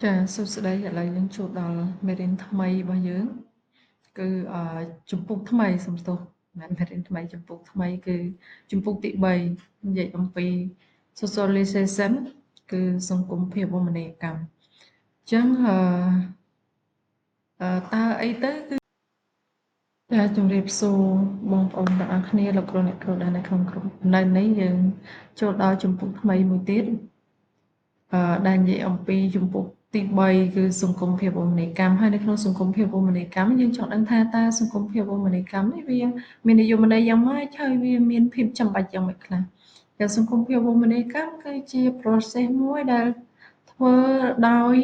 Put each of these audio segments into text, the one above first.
ចាសួស្តីឥឡូវយើងចូលដល់មេរៀនថ្មីរបស់យើងគឺជំពូកថ្មីសំទោសមិនមែនមេរៀនថ្មីជំពូកថ្មីគឺជំពូកទី3និយាយអំពី socialization គឺសង្គមភាពរមណីយកម្មអញ្ចឹងតើអីទៅគឺចាជំរាបសួរបងប្អូនទាំងអស់គ្នាលោកគ្រូអ្នកគ្រូដែលនៅក្នុងក្រុមនៅនេះយើងចូលដល់ជំពូកថ្មីមួយទៀតដែលនិយាយអំពីជំពូកទី3គឺសង្គមភាពរមណីយកម្មហើយនៅក្នុងសង្គមភាពរមណីយកម្មយើងចង់ដឹងថាតើសង្គមភាពរមណីយកម្មនេះវាមាននិយមន័យយ៉ាងម៉េចហើយវាមានភាពចាំបាច់យ៉ាងម៉េចខ្លះតែសង្គមភាពរមណីយកម្មគឺជា process មួយដែលធ្វើដោយ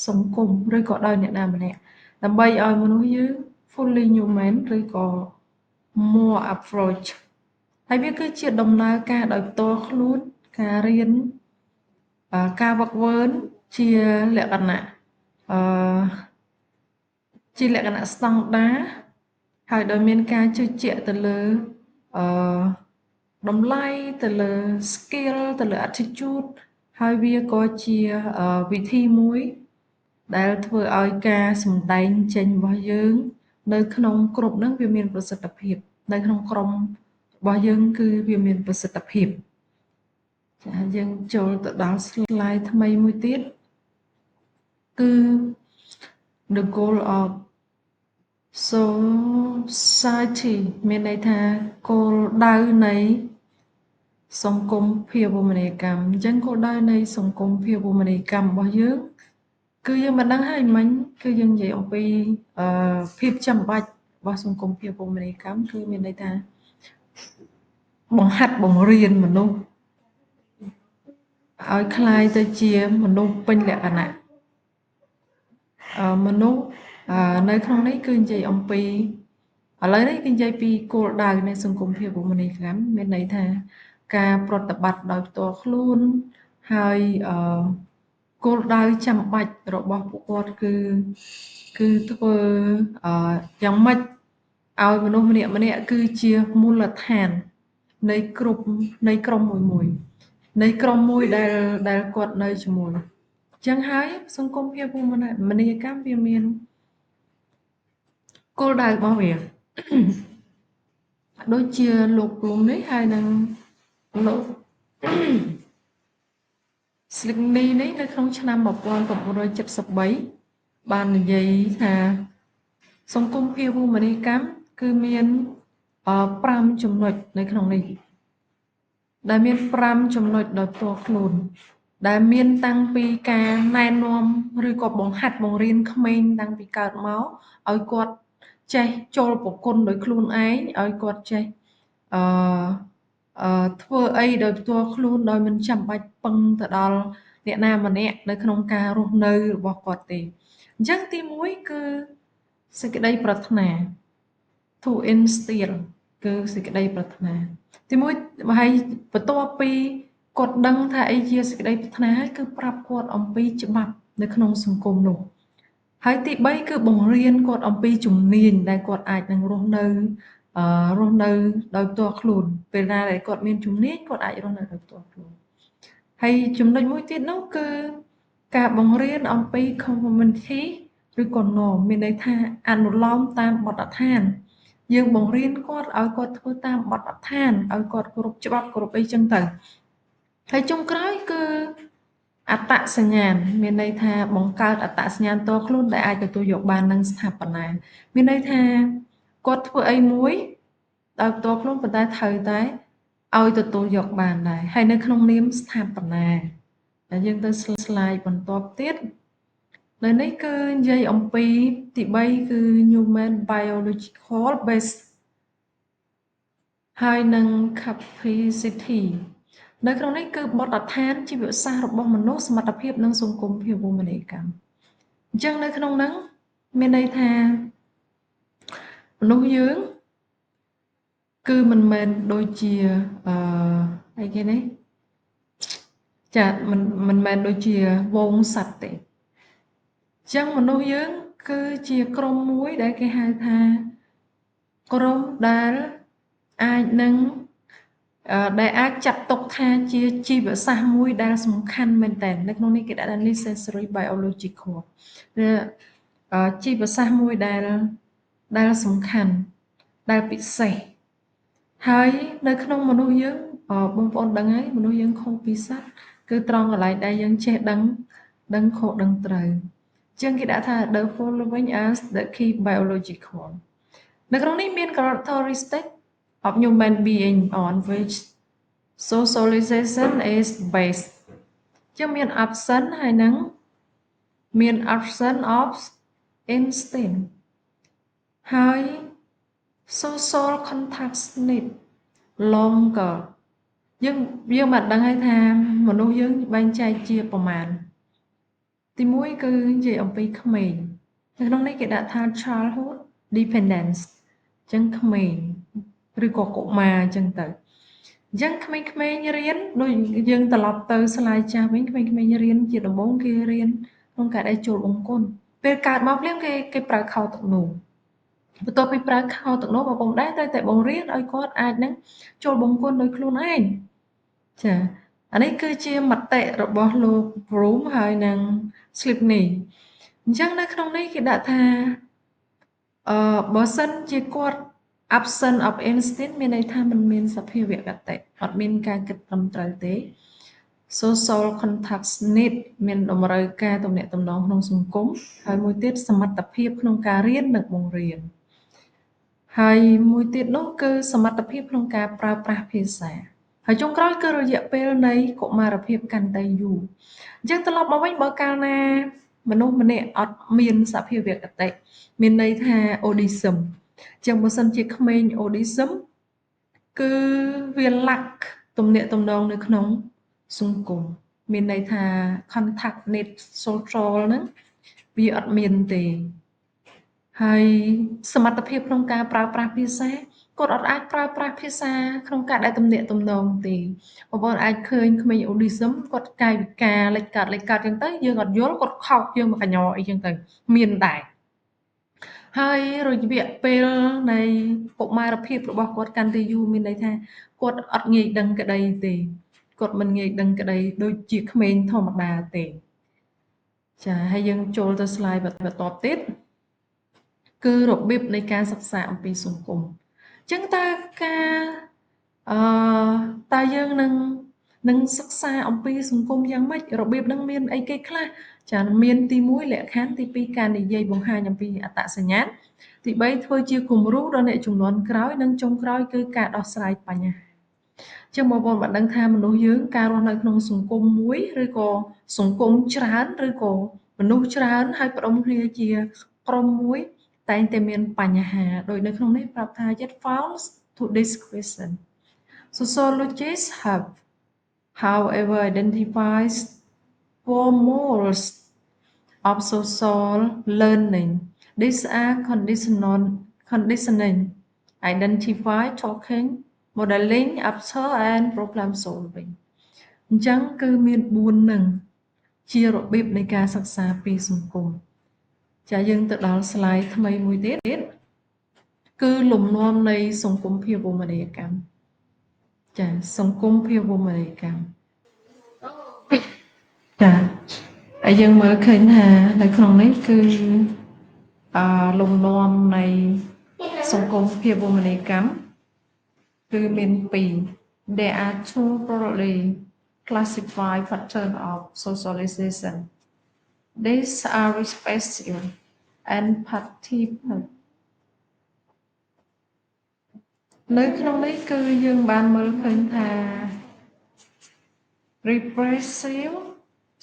សង្គមឬក៏ដោយអ្នកណាម្នាក់ដើម្បីឲ្យមនុស្សយើង fully human ឬក៏ more approach ហើយវាគឺជាដំណើរការដោយផ្ទាល់ខ្លួនការរៀនការវឹកវើជាលក្ខណៈជាលក្ខណៈស្តង់ដារហើយដោយមានការជឿជាក់ទៅលើតម្លៃទៅលើ skill ទៅលើ attitude ហើយវាក៏ជាវិធីមួយដែលធ្វើឲ្យការសម្ដែងចេញរបស់យើងនៅក្នុងក្រុមហ្នឹងវាមានប្រសិទ្ធភាពនៅក្នុងក្រុមរបស់យើងគឺវាមានប្រសិទ្ធភាពចាយើងចូលទៅដល់ slide ថ្មីមួយទៀតគឺ the goal of society មានន័យថាគោលដៅនៃសង្គមភាពរមណីយកម្មអញ្ចឹងគោលដៅនៃសង្គមភាពរមណីយកម្មរបស់យើងគឺយើងមិនដឹងហើយមិញគឺយើងនិយាយអំពីភាពចាំបាច់របស់សង្គមភាពរមណីយកម្មគឺមានន័យថាបង្ហាត់បង្រៀនមនុស្សឲ្យคล้ายទៅជាមនុស្សពេញលក្ខណៈមនុស្សនៅក្នុងនេះគឺនិយាយអំពីឥឡូវនេះគឺនិយាយពីគោលដៅនៃសង្គមភាពរមណីយកម្មមានន័យថាការប្រតិបត្តិដោយផ្ទាល់ខ្លួនហើយគោលដៅចាំបាច់របស់ពួកគាត់គឺធ្វើយ៉ាងម៉េចឲ្យមនុស្សម្នាក់គឺជាមូលដ្ឋាននៃក្រុមមួយនៃក្រុមមួយដែលគាត់នៅជាមួយអញ្ចឹងហើយសង្គមភាពរមណីយកម្មវាមានគោលដៅរបស់វាដូចជាលោកគ្រូនេះហើយនឹងលោក Sligny នេះនៅក្នុងឆ្នាំ1973បាននិយាយថាសង្គមភាពរមណីយកម្មគឺមាន5ចំណុចនៅក្នុងនេះដែលមាន5ចំណុចដោយផ្ទាល់ខ្លួនដែលមានតាំងពីការណែនាំឬក៏បង្ហាត់បង្រៀនក្មេងតាំងពីកើតមកឲ្យគាត់ចេះចូលប្រគុណដោយខ្លួនឯងឲ្យគាត់ចេះធ្វើអីដោយផ្ទាល់ខ្លួនដោយមិនចាំបាច់ពឹងទៅដល់អ្នកណាម្នាក់នៅក្នុងការរស់នៅរបស់គាត់ទេអញ្ចឹងទី1គឺសេចក្តីប្រាថ្នា to instill គឺសេចក្តីប្រាថ្នាទី1ហើយបន្ទាប់ពីគាត់ដឹងថាអីជាសេចក្តីប្រាថ្នាហើយគឺប្រាប់គាត់អំពីច្បាប់នៅក្នុងសង្គមនោះហើយទី3គឺបង្រៀនគាត់អំពីជំនាញដែលគាត់អាចនឹងរស់នៅដោយផ្ទាល់ខ្លួនពេលណាដែលគាត់មានជំនាញគាត់អាចរស់នៅដោយផ្ទាល់ខ្លួនហើយចំណុចមួយទៀតនោះគឺការបង្រៀនអំពី community ឬក៏ norm មានន័យថាអនុលោមតាមបទដ្ឋានយើងបង្រៀនគាត់ឲ្យគាត់ធ្វើតាមបទដ្ឋានឲ្យគាត់គោរពច្បាប់គោរពអីចឹងទៅហើយចុងក្រោយគឺអត្តសញ្ញាណមានន័យថាបង្កើតអត្តសញ្ញាណតខ្លួនដែលអាចទទួលយកបាននឹងស្ថាបនាមានន័យថាគាត់ធ្វើអីមួយដោយផ្ទាល់ខ្លួនប៉ុន្តែត្រូវតែឲ្យទទួលយកបានដែរហើយនៅក្នុងនាមស្ថាបនាតែយើងទៅ slide បន្ទាប់ទៀតនៅនេះគឺនិយាយអំពីទី3គឺ human biological base ហើយនឹង capacity នៅក្នុងនេះគឺបទដ្ឋានជីវសាស្ត្ររបស់មនុស្សសមត្ថភាពនិងសង្គមភាពរមណីយកម្មអញ្ចឹងនៅក្នុងហ្នឹងមានន័យថាមនុស្សយើងគឺមិនមែនដូចជាអីគេនេះចាមិនមែនដូចជាវងសត្វទេអញ្ចឹងមនុស្សយើងគឺជាក្រុមមួយដែលគេហៅថាក្រុមដែលអាចនឹង ដែលអាចចាត់ទុកថាជាជីវសាស្ត្រមួយដែលសំខាន់មែនទែននៅក្នុងនេះគេដាក់ថា necessary biological វាជីវសាស្ត្រមួយដែលសំខាន់ដែលពិសេសហើយនៅក្នុងមនុស្សយើងបងប្អូនដឹងហើយមនុស្សយើងខុសពីសត្វគឺត្រង់កន្លែងដែលយើងចេះដឹងខុសដឹងត្រូវជាងគេដាក់ថា the following as the key biological នៅក្នុងនេះមាន characteristic of human being on which socialization is based ជាងមាន absent ហើយនឹងមាន absence of instinct ហើយ social contact need longer យើងបានដឹងហើយថាមនុស្សយើងបែងចែកជាប្រមាណទី1គឺនិយាយអំពីក្មេងនៅក្នុងនេះគេដាក់ថា childhood dependence អញ្ចឹងក្មេងឬក៏កុមារអញ្ចឹងទៅអញ្ចឹងក្មេងៗរៀនដូចយើងត្រឡប់ទៅស្លាយចាស់វិញក្មេងៗរៀនជាដំបូងគេរៀនក្នុងការដែលចូលបង្គន់ពេលកើតមកភ្លាមគេប្រើខោទឹកនោមបន្ទាប់ពីប្រើខោទឹកនោមបងប្អូនដែរត្រូវតែបង្រៀនឲ្យគាត់អាចនឹងចូលបង្គន់ដោយខ្លួនឯងចាអានេះគឺជាមតិរបស់លោក Broom ហើយនឹង Slipney អញ្ចឹងនៅក្នុងនេះគេដាក់ថាបើសិនជាគាត់ absent of instinct មានន័យថាมันមានសភាវគតិអត់មានការគិតត្រឹមត្រូវទេ social contact need មានតម្រូវការទំនាក់ទំនងក្នុងសង្គមហើយមួយទៀតសមត្ថភាពក្នុងការរៀននិងបង្រៀនហើយមួយទៀតនោះគឺសមត្ថភាពក្នុងការប្រើប្រាស់ភាសាហើយចុងក្រោយគឺរយៈពេលនៃកុមារភាពកាន់តែយូរអញ្ចឹងត្រឡប់មកវិញបើកាលណាមនុស្សម្នាក់អត់មានសភាវគតិមានន័យថា autism អញ្ចឹងបើសិនជាក្មេង autism គឺវា lack ទំនាក់ទំនងនៅក្នុងសង្គមមានន័យថា contact need social ហ្នឹងវាអត់មានទេហើយសមត្ថភាពក្នុងការប្រើប្រាស់ភាសាគាត់អត់អាចប្រើប្រាស់ភាសាក្នុងការដែលទំនាក់ទំនងទេបងប្អូនអាចឃើញក្មេង autism គាត់កាយវិការលេចកាត់ចឹងទៅយើងអត់យល់គាត់ខកយើងមកកញ្ញោអីចឹងទៅមានដែរហើយរយៈពេលនៃកុមារភាពរបស់គាត់កាន់តែយូរមានន័យថាគាត់អត់ងាយដឹងក្តីទេគាត់មិនងាយដឹងក្តីដូចជាក្មេងធម្មតាទេចាហើយយើងចូលទៅ slide បន្តទៀតគឺរបៀបនៃការសិក្សាអំពីសង្គមអញ្ចឹងតើការអឺតើយើងនឹងសិក្សាអំពីសង្គមយ៉ាងម៉េចរបៀបនឹងមានអីគេខ្លះចាមានទី1លក្ខខណ្ឌទី2ការនិយាយបង្ហាញអំពីអត្តសញ្ញាណទី3ធ្វើជាគំរូដល់អ្នកជំនាន់ក្រោយនិងចុងក្រោយគឺការដោះស្រាយបញ្ហាចឹងបងប្អូនបានដឹងថាមនុស្សយើងការរស់នៅក្នុងសង្គមមួយឬក៏សង្គមច្រើនឬក៏មនុស្សច្រើនហើយផ្ដុំគ្នាជាក្រុមមួយតែងតែមានបញ្ហាដោយនៅក្នុងនេះប្រាប់ថា yet found to this question sociologists have however identifies four modes of social learning these are conditioning identify talking modeling observe and problem solving អញ្ចឹងគឺមាន4នឹងជារបៀបនៃការសិក្សាពីសង្គមចាយើងទៅដល់ slide ថ្មីមួយទៀតគឺលំនាំនៃសង្គមភាវូបនីយកម្មចាសង្គមភាវូបនីយកម្មចាហើយយើងមើលឃើញថានៅក្នុងនេះគឺលំនាំនៃសង្គមភាវូបនីយកម្មគឺមាន2 There are two broadly classified patterns of socialization these are respective and participant នៅក្នុងនេះគឺយើងបានមើលឃើញថា repressive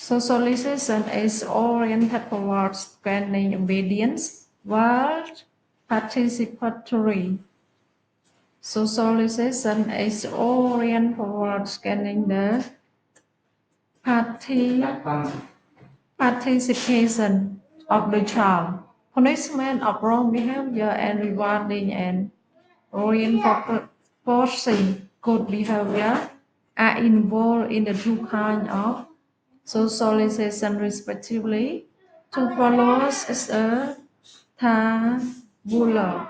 socialization is oriented towards gaining obedience while participatory socialization is oriented towards gaining the participation of the child punishment of wrong behavior and rewarding and reinforcing good behavior are involved in the two kinds of socialization respectively. To follow is a tabular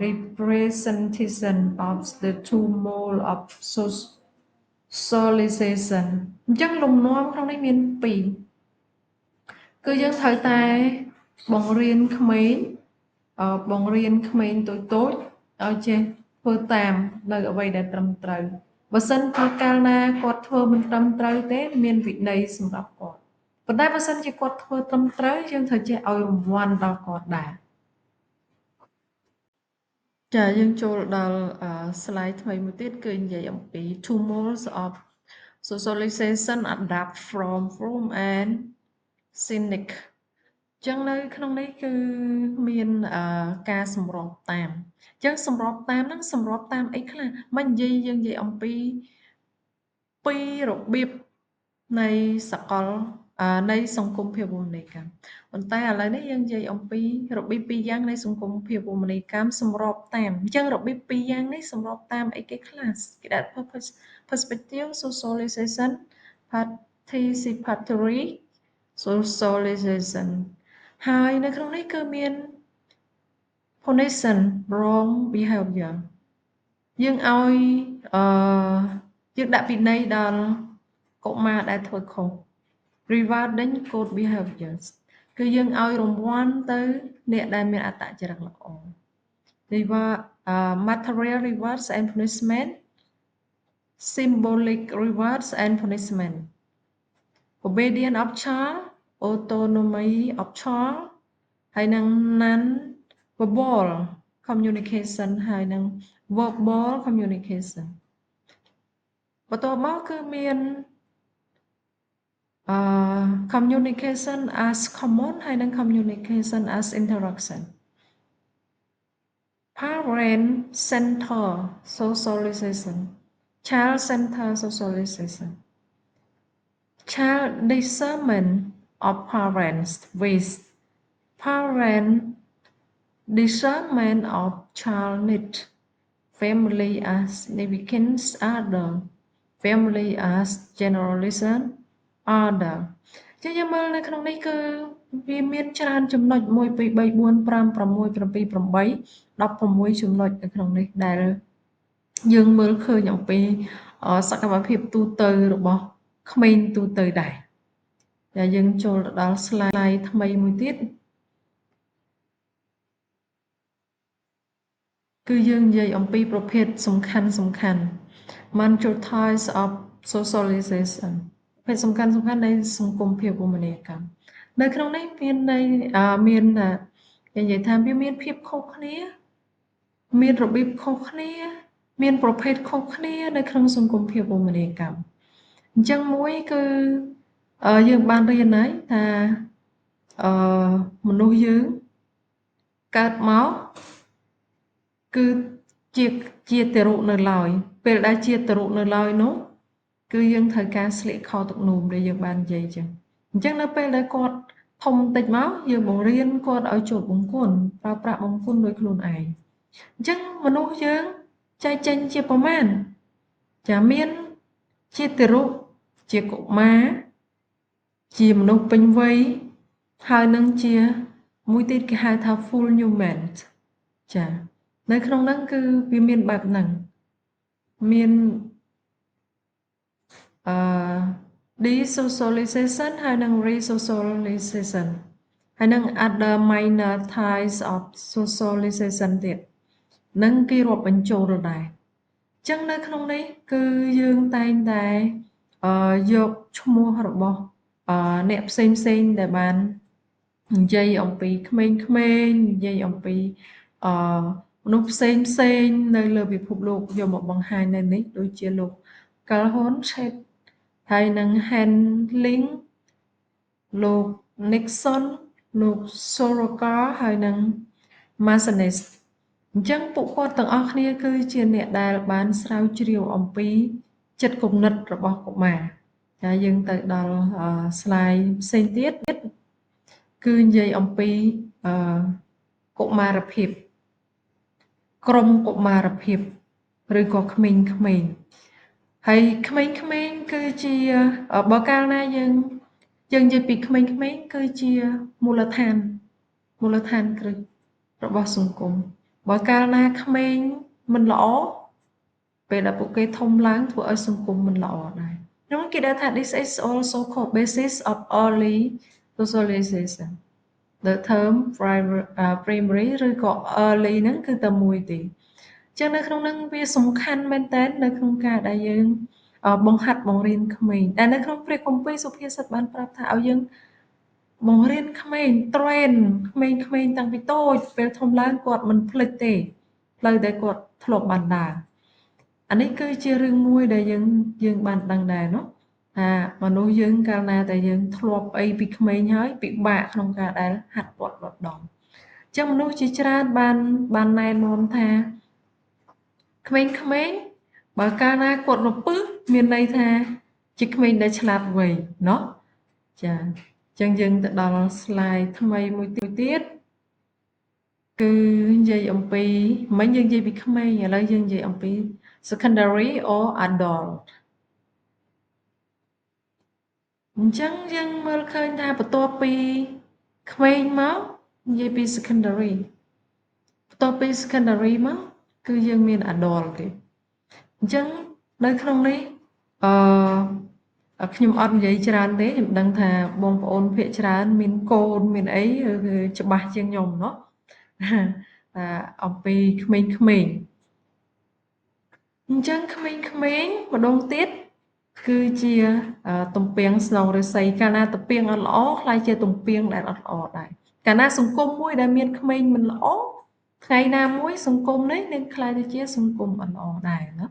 representation of the two mode of socialization អញ្ចឹងលំនាំក្នុងនេះមានពីរគឺយើងត្រូវតែបង្រៀនក្មេងតូចៗឲ្យចេះធ្វើតាមនៅអ្វីដែលត្រឹមត្រូវបើសិនជាកាលណាគាត់ធ្វើមិនត្រឹមត្រូវទេមានវិន័យសម្រាប់គាត់ប៉ុន្តែបើសិនជាគាត់ធ្វើត្រឹមត្រូវយើងត្រូវចេះឲ្យរង្វាន់ដល់គាត់ដែរចាយើងចូលដល់ slide ថ្មីមួយទៀតគឺនិយាយអំពី two modes of socialization adapt from Fromm and Sinek ចឹងនៅក្នុងនេះគឺមានការសម្របតាមចឹងសម្របតាមហ្នឹងសម្របតាមអីខ្លះមិននិយាយយើងនិយាយអំពីរបៀបនៃនៃសង្គមភាវូបនីយកម្មប៉ុន្តែឥឡូវនេះយើងនិយាយអំពីរបៀបពីរយ៉ាងនៃសង្គមភាវូបនីយកម្មសម្របតាមអញ្ចឹងរបៀបពីរយ៉ាងនេះសម្របតាមអីគេខ្លះគេដាក់ perspective socialization participatory socialization ហើយនៅក្នុងនេះគឺមាន punishment wrong behavior យើងឲ្យយើងដាក់ពិន័យដល់កុមារដែលធ្វើខុស rewarding good behaviors គឺយើងឲ្យរង្វាន់ទៅអ្នកដែលមានអត្តចរិតល្អ material rewards and punishment symbolic rewards and punishment obedience of child autonomy of child ហើយនឹង non-verbal communication ហើយនឹង verbal communication បន្ទាប់មកគឺមាន communication as common ហើយនឹង communication as interaction parent center socialization child center socialization child discernment of parents with parent discernment of child need family as significant other family as generalization order ចឹងយើងមើលនៅក្នុងនេះគឺវាមានច្រើនចំណុច1 2 3 4 5 6 7 8 16ចំណុចនៅក្នុងនេះដែលយើងមើលឃើញអំពីសកម្មភាពទូទៅរបស់ក្មេងទូទៅដែរតែយើងចូលទៅដល់ slide ថ្មីមួយទៀតគឺយើងនិយាយអំពីប្រភេទសំខាន់ multiple types of socialization ប្រភេទសំខាន់នៃសង្គមភាវូបនីយកម្មនៅក្នុងនេះមាននិយាយថាវាមានភាពខុសគ្នាមានរបៀបខុសគ្នាមានប្រភេទខុសគ្នានៅក្នុងសង្គមភាវូបនីយកម្មអញ្ចឹងមួយគឺយើងបានរៀនហើយថាមនុស្សយើងកើតមកគឺជាទារុនៅឡើយពេលដែលជាទារុនៅឡើយនោះគឺយើងត្រូវការស្លៀកខោទឹកនោមដែលយើងបាននិយាយចឹងអញ្ចឹងនៅពេលដែលគាត់ធំតិចមកយើងបង្រៀនគាត់ឲ្យចូលបង្គន់ប្រើប្រាស់បង្គន់ដោយខ្លួនឯងអញ្ចឹងមនុស្សយើងចែកចេញជាប្រមាណចាមានជាទារុជាកុមារជាមនុស្សពេញវ័យហើយនឹងជាមួយទៀតគេហៅថា full human ចានៅក្នុងហ្នឹងគឺវាមានបែបហ្នឹងមានdesocialization ហើយនឹង resocialization ហើយនឹង other minor types of socialization ទៀតនឹងគេរាប់បញ្ចូលដែរអញ្ចឹងនៅក្នុងនេះគឺយើងតែងតែយកឈ្មោះរបស់អ្នកផ្សេងដែលបាននិយាយអំពីក្មេងៗនិយាយអំពីមនុស្សផ្សេងនៅលើពិភពលោកយកមកបង្ហាញនៅនេះដូចជាលោក Calhoun Chet ហើយនឹង Handling លោក Nixon លោក Soroka ហើយនឹង Martinez អញ្ចឹងពួកគាត់ទាំងអស់គ្នាគឺជាអ្នកដែលបានស្រាវជ្រាវអំពីចិត្តគំនិតរបស់កុមារតែយើងទៅដល់ slide ផ្សេងទៀតគឺនិយាយអំពីកុមារភាពក្រុមកុមារភាពឬក៏ក្មេងៗហើយក្មេងៗគឺជាបើកាលណាយើងនិយាយពីក្មេងៗគឺជាមូលដ្ឋានគ្រឹះរបស់សង្គម បើកាលណាក្មេងមិនល្អពេលដែលពួកគេធំឡើងធ្វើឲ្យសង្គមមិនល្អដែរនោះគេដឹងថា this is also called basis of early socialization the term primary ឬក៏ early ហ្នឹងគឺតែមួយទេចឹងនៅក្នុងហ្នឹងវាសំខាន់មែនតើនៅក្នុងការដែលយើងបង្ហាត់បង្រៀនក្មេងតែនៅក្នុងព្រះគម្ពីរសុភាសិតបានប្រាប់ថាឲ្យយើងបង្រៀនក្មេង train ក្មេងៗតាំងពីតូចពេលធំឡើងគាត់មិនភ្លេចទេផ្លូវដែលគាត់ធ្លាប់បានដើរអានេះគឺជារឿងមួយដែលយើងបានដឹងដែរเนาะថាមនុស្សយើងកាលណាតែយើងធ្លាប់អីពីក្មេងហើយពិបាកក្នុងការដែលហាត់ពត់ដដងចឹងមនុស្សជាច្រើនបានណែនាំថាក្មេងៗបើកាលណាគាត់រពឹសមានន័យថាជាក្មេងដែលឆ្លាតវៃเนาะចាចឹងយើងទៅដល់ slide ថ្មីមួយទៀតគឺនិយាយអំពីមិញយើងនិយាយពីក្មេងឥឡូវយើងនិយាយអំពី secondary or adult អញ្ចឹងយើងមើលឃើញថាបន្ទាប់ពីក្មេងមកនិយាយពី secondary បន្ទាប់ពី secondary មកគឺយើងមាន adult ទេអញ្ចឹងនៅក្នុងនេះខ្ញុំអត់និយាយច្រើនទេខ្ញុំដឹងថាបងប្អូនភាគច្រើនមានកូនមានអីគឺច្បាស់ជាងខ្ញុំเนาะអំពីក្មេងៗអញ្ចឹងក្មេងៗម្ដងទៀតគឺជាទំពាំងស្នងឫស្សីកាលណាទំពាំងអត់ល្អខ្លាយជាទំពាំងដែលអត់ល្អដែរកាលណាសង្គមមួយដែលមានក្មេងមិនល្អថ្ងៃណាមួយសង្គមនេះនឹងខ្លាយទៅជាសង្គមអត់ល្អដែរណា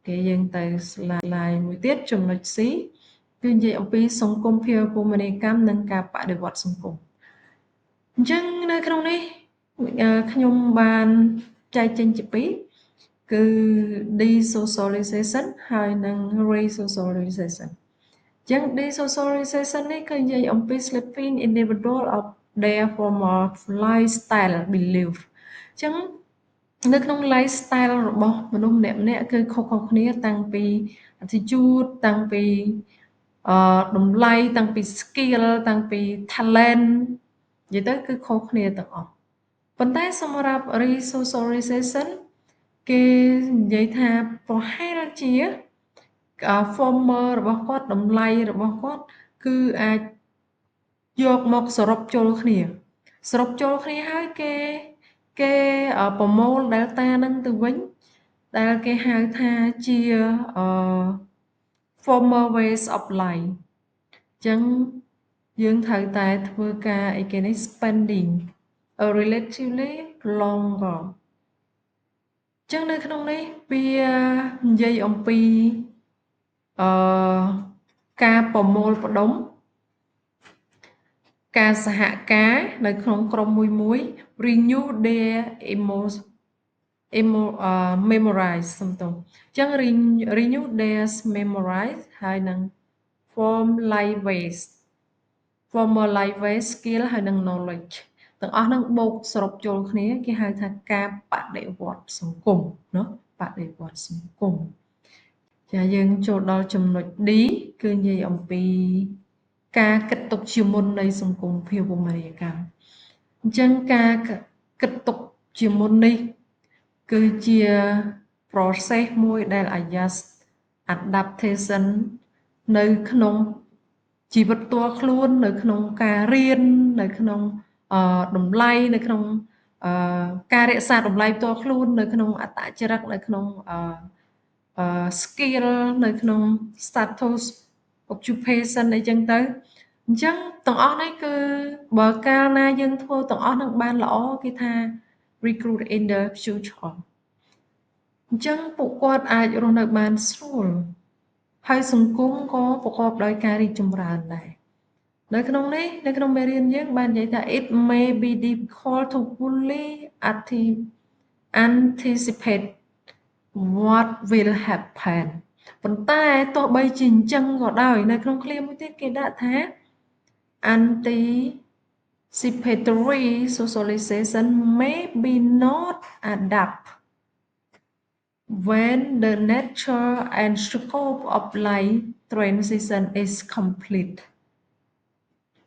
គេយើងទៅ slide មួយទៀតចំណុច C គឺនិយាយអំពីសង្គមភាវគមនីយកម្មនិងការបដិវត្តសង្គមអញ្ចឹងនៅក្នុងនេះខ្ញុំបានចែកចេញជាពីរគឺ desocialization ហើយនិង resocialization អញ្ចឹង desocialization នេះគឺនិយាយអំពី slipping individual of their former lifestyle belief អញ្ចឹងនៅក្នុង lifestyle របស់មនុស្សម្នាក់ៗគឺខុសៗគ្នាតាំងពី attitude តាំងពីតម្លៃតាំងពី skill តាំងពី talent និយាយទៅគឺខុសគ្នាទាំងអស់ប៉ុន្តែសម្រាប់ resocialization គេនិយាយថាប្រហែលជា former របស់គាត់តម្លៃរបស់គាត់គឺអាចយកមកសរុបចូលគ្នាហើយគេប្រមូល delta នឹងទៅវិញដែលគេហៅថាជា former ways of life អញ្ចឹងយើងត្រូវតែធ្វើការអីគេនេះ spending a relatively longer អញ្ចឹងនៅក្នុងនេះវានិយាយអំពីការប្រមូលផ្ដុំការសហការនៅក្នុងក្រុមមួយ renew their memorize សំទោសអញ្ចឹង renew their memorize ហើយនឹង former life ways skill ហើយនឹង knowledge ទាំងអស់ហ្នឹងបូកសរុបចូលគ្នាគេហៅថាការបដិវត្តសង្គមเนาะបដិវត្តសង្គមចាយើងចូលដល់ចំណុច D គឺនិយាយអំពីការគិតទុកជាមុននៃសង្គមភាវគមនីយកម្មអញ្ចឹងការគិតទុកជាមុននេះគឺជា process មួយដែល adaptation នៅក្នុងជីវិតផ្ទាល់ខ្លួននៅក្នុងការរៀននៅក្នុងតម្លៃនៅក្នុងការរក្សាតម្លៃផ្ទាល់ខ្លួននៅក្នុងអត្តចរិតនៅក្នុងskill នៅក្នុង status occupation អីចឹងទៅអញ្ចឹងទាំងអស់នេះគឺបើកាលណាយើងធ្វើទាំងអស់នឹងបានល្អគេថា recruit in the future អញ្ចឹងពួកគាត់អាចរស់នៅបានស្រួលហើយសង្គមក៏ប្រកបដោយការរីកចម្រើនដែរនៅក្នុងមេរៀនយើងបាននិយាយថា it may be difficult to fully anticipate what will happen ប៉ុន្តែទោះបីជាអញ្ចឹងក៏ដោយនៅក្នុងឃ្លាមួយទៀតគេដាក់ថា anticipatory socialization may be not adapt when the nature and scope of life transition is complete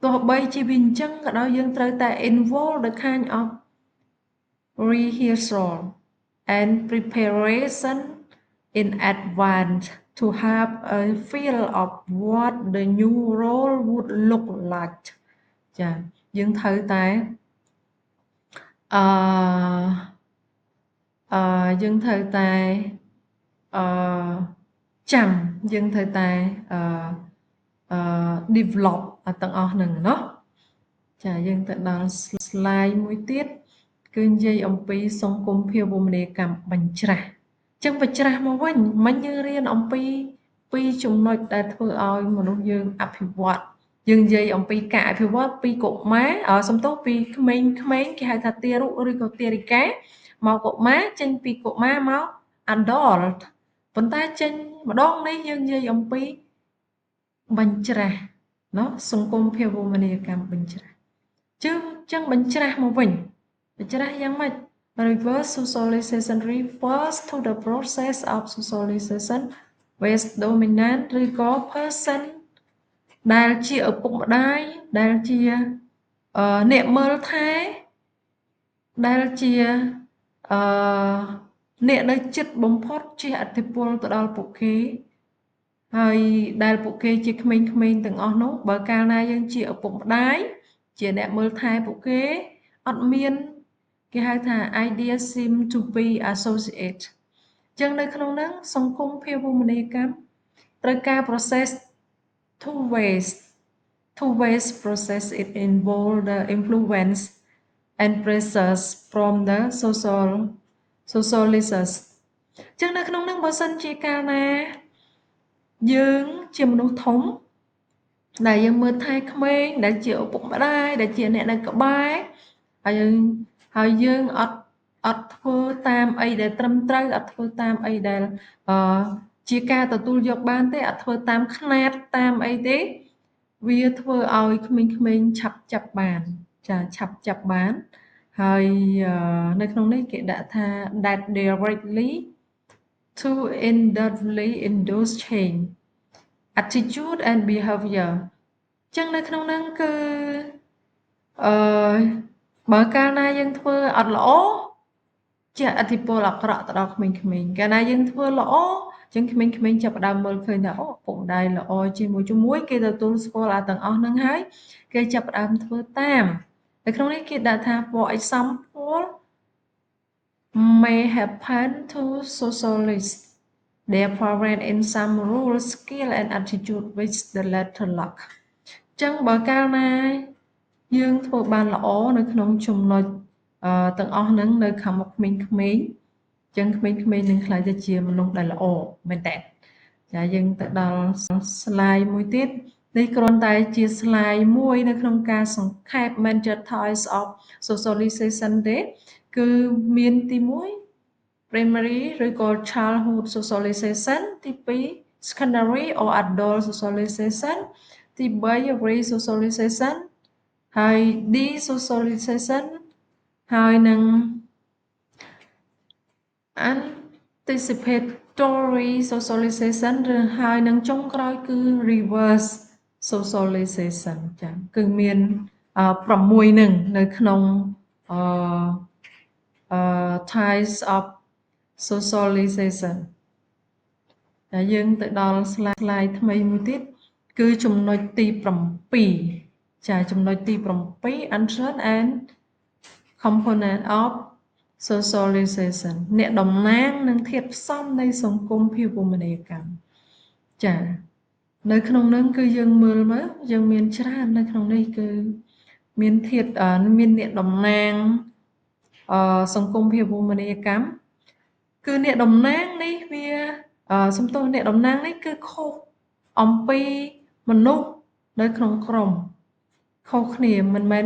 ទោះបីជាវាអញ្ចឹងក៏ដោយយើងត្រូវតែ involve the kind of rehearsal and preparation in advance to have a feel of what the new role would look like ចាយើងត្រូវតែអឺយើងត្រូវតែអឺចាំយើងត្រូវតែdevelop ទាំងអស់ហ្នឹងเนาะចាយើងទៅដល់ slide មួយទៀតគឺនិយាយអំពីសង្គមភាវូបនីយកម្មបញ្ច្រាស់ចឹងបញ្ច្រាស់មកវិញមិញយើងរៀនអំពីចំណុចដែលធ្វើឲ្យមនុស្សយើងអភិវឌ្ឍយើងនិយាយអំពីការអភិវឌ្ឍពីកុមារសំទោសពីក្មេងៗគេហៅថាទារុឬក៏ទារិកាមកកុមារចេញពីកុមារមក adult ប៉ុន្តែចេញម្ដងនេះយើងនិយាយអំពីបញ្ច្រាស់เนาะសង្គមភាវូបនីយកម្មបញ្ច្រាស់ចឹងបញ្ច្រាស់មកវិញបញ្ច្រាស់យ៉ាងម៉េច Reverse socialization refers to the process of socialization with dominant ឬក៏ person ដែលជាឪពុកម្ដាយដែលជាអ្នកមើលថែដែលជាអ្នកនៅចិត្តបំផុតជាឥទ្ធិពលទៅដល់ពួកគេហើយដែលពួកគេជាក្មេងៗទាំងអស់នោះបើកាលណាយើងជាឪពុកម្ដាយជាអ្នកមើលថែពួកគេអត់មានគេហៅថា idea seem to be associate ចឹងនៅក្នុងហ្នឹងសង្គមភាវូបនីយកម្មត្រូវការ process two ways process it involve the influence and pressures from the socializers ចឹងនៅក្នុងហ្នឹងបើសិនជាកាលណាយើងជាមនុស្សធំដែលយើងមើលថែក្មេងដែលជាឪពុកម្ដាយដែលជាអ្នកនៅក្បែរហើយយើងអត់ធ្វើតាមអីដែលត្រឹមត្រូវអត់ធ្វើតាមអីដែលជាការទទួលយកបានទេអត់ធ្វើតាមຂ្នាតតាមអីទេវាធ្វើឲ្យក្មេងៗឆាប់ចាប់បានចាឆាប់ចាប់បានហើយនៅក្នុងនេះគេដាក់ថា that directly to indirectly induce change attitude and behavior ចឹងនៅក្នុងហ្នឹងគឺបើកាលណាយើងធ្វើអត់ល្អជាឥទ្ធិពលអាក្រក់ទៅដល់ក្មេងៗកាលណាយើងធ្វើល្អចឹងក្មេងៗចាប់ផ្ដើមមើលឃើញថាអូពុកម្ដាយល្អជាមួយគេទទួលស្គាល់អាទាំងអស់ហ្នឹងហើយគេចាប់ផ្ដើមធ្វើតាមនៅក្នុងនេះគេដាក់ថា for example may happen to socialists their parent in some rule skill and attitude which the latter lack ចឹងបើកាលណាយើងធ្វើបានល្អនៅក្នុងចំណុចទាំងអស់ហ្នឹងនៅខាងមុខក្មេងៗចឹងក្មេងៗនឹងខ្លាយទៅជាមនុស្សដែលល្អមែនតើចាយើងទៅដល់ slide មួយទៀតនេះគ្រាន់តែជា slide មួយនៅក្នុងការសង្ខេប major types of socialization ទេគឺមានទី1 primary ឬក៏ childhood socialization ទី2 secondary or adult socialization ទី3 resocialization ហើយ desocialization ហើយនឹង anticipatory socialization ឬហើយនឹងចុងក្រោយគឺ reverse socialization ចា៎គឺមាន6នឹងនៅក្នុងtypes of socialization តែយើងទៅដល់ slide ថ្មីមួយទៀតគឺចំណុចទី7ចាចំណុចទី7 action and component of socialization អ្នកតំណាងនិងធាតុផ្សំនៃសង្គមភាវូបនីយកម្មចានៅក្នុងនោះគឺយើងមើលមើលយើងមានច្រើននៅក្នុងនេះគឺមានមានអ្នកតំណាងសង្គមភាវូបនីយកម្មគឺអ្នកតំណាងនេះវាសំទោសអ្នកតំណាងនេះគឺខុសអំពីមនុស្សនៅក្នុងក្រុមខុសគ្នាមិនមែន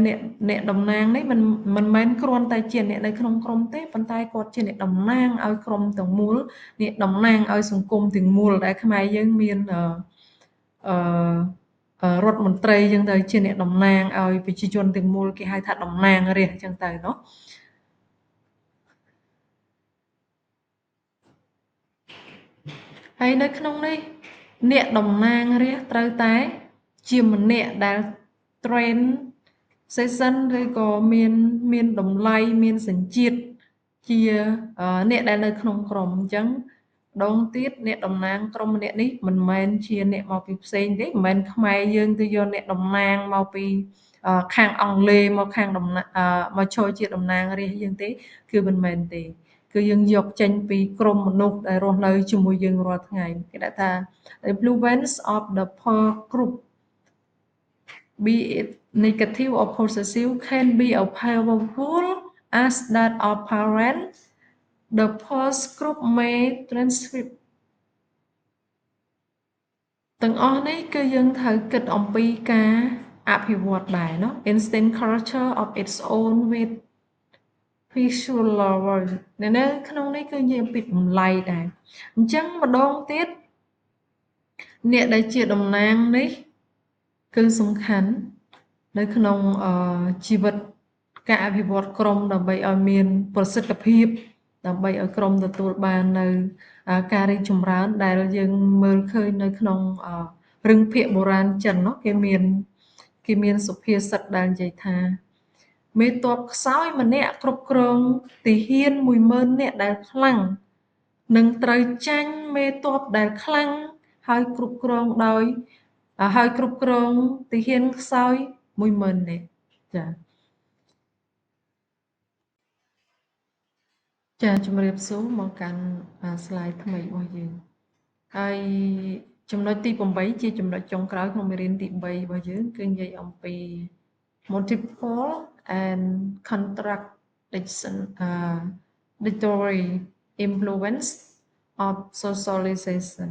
អ្នកតំណាងនេះមិនមែនគ្រាន់តែជាអ្នកនៅក្នុងក្រុមទេប៉ុន្តែគាត់ជាអ្នកតំណាងឲ្យក្រុមទាំងមូលអ្នកតំណាងឲ្យសង្គមទាំងមូលដែលខ្មែរយើងមានរដ្ឋមន្ត្រីចឹងទៅជាអ្នកតំណាងឲ្យប្រជាជនទាំងមូលគេហៅថាតំណាងរាស្ត្រចឹងទៅเนาะហើយនៅក្នុងនេះអ្នកតំណាងរាស្ត្រត្រូវតែជាម្នាក់ដែល train session ឬក៏មានតម្លៃមានសញ្ជាតិ ជាអ្នកដែលនៅក្នុងក្រុមអញ្ចឹងម្ដងទៀតអ្នកតំណាងក្រុមម្នាក់នេះមិនមែនជាអ្នកមកពីផ្សេងទេមិនមែនខ្មែរយើងទៅយកអ្នកតំណាងមកពីខាងអង់គ្លេសមកខាងមកចូលជាតំណាងរាស្ត្រយើងទេគឺមិនមែនទេគឺយើងយកចេញពីក្រុមមនុស្សដែលរស់នៅជាមួយយើងរាល់ថ្ងៃគេដាក់ថា the influence of the peer group be it negative or positive can be as powerful as that of parents the post group may transcript ទាំងអស់នេះគឺយើងត្រូវគិតអំពីការអភិវឌ្ឍដែរเนาะ instant culture of its own with visual world នៅក្នុងនេះគឺនិយាយអំពីតម្លៃដែរអញ្ចឹងម្ដងទៀតអ្នកដែលជាតំណាងនេះគឺសំខាន់នៅក្នុងជីវិតការអភិវឌ្ឍក្រុមដើម្បីឲ្យមានប្រសិទ្ធភាពដើម្បីឲ្យក្រុមទទួលបាននៅការរីកចម្រើនដែលយើងមើលឃើញនៅក្នុងរឿងភាគបុរាណចិននោះគេមានសុភាសិតដែលនិយាយថាមេទ័ពខ្សោយម្នាក់គ្រប់គ្រងទាហាន 10000 នាក់ដែលខ្លាំងនឹងត្រូវចាញ់មេទ័ពដែលខ្លាំងហើយគ្រប់គ្រងទាហានខ្សោយ 10000 នាក់ចាជំរាបសួរមកកាន់slide ថ្មីរបស់យើងហើយចំណុចទី8ជាចំណុចចុងក្រោយក្នុងមេរៀនទី3របស់យើងគឺនិយាយអំពី multiple and contradiction dictory influence of socialization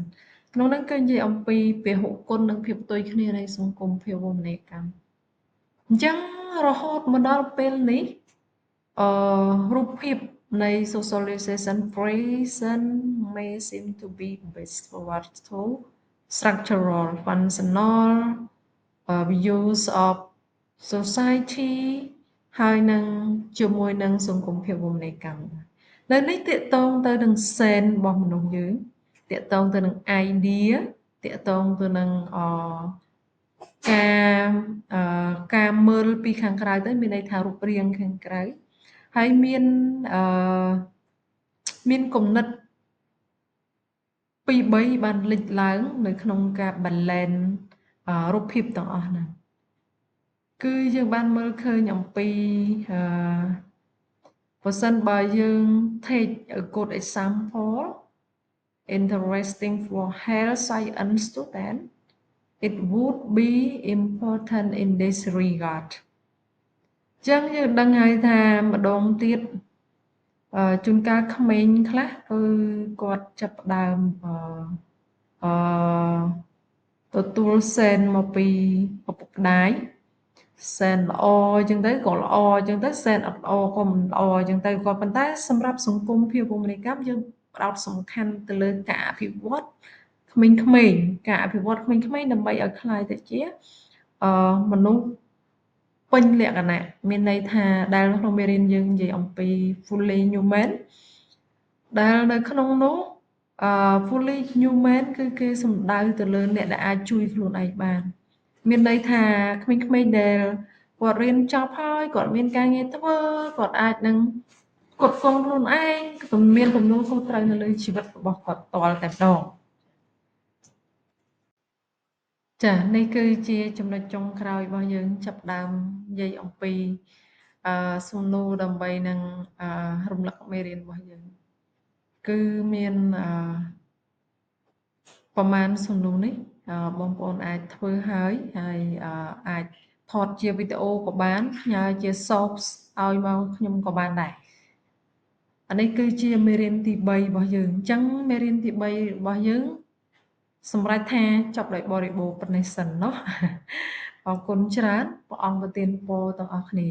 ក្នុងនោះគឺនិយាយអំពីពហុគុណនិងភាពផ្ទុយគ្នានៃសង្គមភាវូបនីយកម្មអញ្ចឹងរហូតមកដល់ពេលនេះរូបភាពនៃ socialization present may seem to be based toward two structural functional views of society ហើយនឹងជាមួយនឹងសង្គមភាវូបនីយកម្មនៅនេះតកតងទៅនឹង sense របស់មនុស្សយើងតកតងទៅនឹង idea តកតងទៅនឹងការមើលពីខាងក្រៅទៅមានន័យថារូបរាងខាងក្រៅហើយមានគំនិត2 3បានលេចឡើងនៅក្នុងការ balance រូបភាពទាំងអស់ហ្នឹងគឺយើងបានមើលឃើញអំពីបើសិនបើយើង take a good example interesting for health science student it would be important in this regard ចឹងយើងដឹងហើយថាម្ដងទៀតជួនកាលក្មេងខ្លះគឺគាត់ចាប់ផ្ដើមទទួលសេនមកពីឪពុកម្ដាយសេនល្អអញ្ចឹងទៅក៏ល្អអញ្ចឹងទៅសេនអត់ល្អក៏មិនល្អអញ្ចឹងទៅក៏ប៉ុន្តែសម្រាប់សង្គមភាវូបនីយកម្មយើងផ្ដោតសំខាន់ទៅលើការអភិវឌ្ឍក្មេងៗការអភិវឌ្ឍក្មេងៗដើម្បីឲ្យក្លាយទៅជាមនុស្សពេញលក្ខណៈមានន័យថាដែលក្នុងមេរៀនយើងនិយាយអំពី fully human ដែលនៅក្នុងនោះfully human គឺគេសំដៅទៅលើអ្នកដែលអាចជួយខ្លួនឯងបានមានន័យថាក្មេងៗដែលគាត់រៀនចប់ហើយគាត់មានការងារធ្វើគាត់អាចនឹងគ្រប់គ្រងខ្លួនឯងក៏មានទំនួលខុសត្រូវនៅលើជីវិតរបស់គាត់ផ្ទាល់តែម្ដងចានេះគឺជាចំណុចចុងក្រោយរបស់យើងចាប់ផ្ដើមនិយាយអំពីសំណួរដើម្បីនឹងរំលឹកមេរៀនរបស់យើងគឺមានប្រមាណសំណួរនេះបងប្អូនអាចធ្វើហើយអាចថតជាវីដេអូក៏បានផ្ញើជា source ឲ្យមកខ្ញុំក៏បានដែរអានេះគឺជាមេរៀនទី3របស់យើងអញ្ចឹងមេរៀនទី3របស់យើងសម្រាប់ថាចប់ដោយបរិបូរណ៍ប៉ុណ្ណេះសិនเนาะអរគុណច្រើនព្រះអង្គប្រទានពរទាំងអស់គ្នា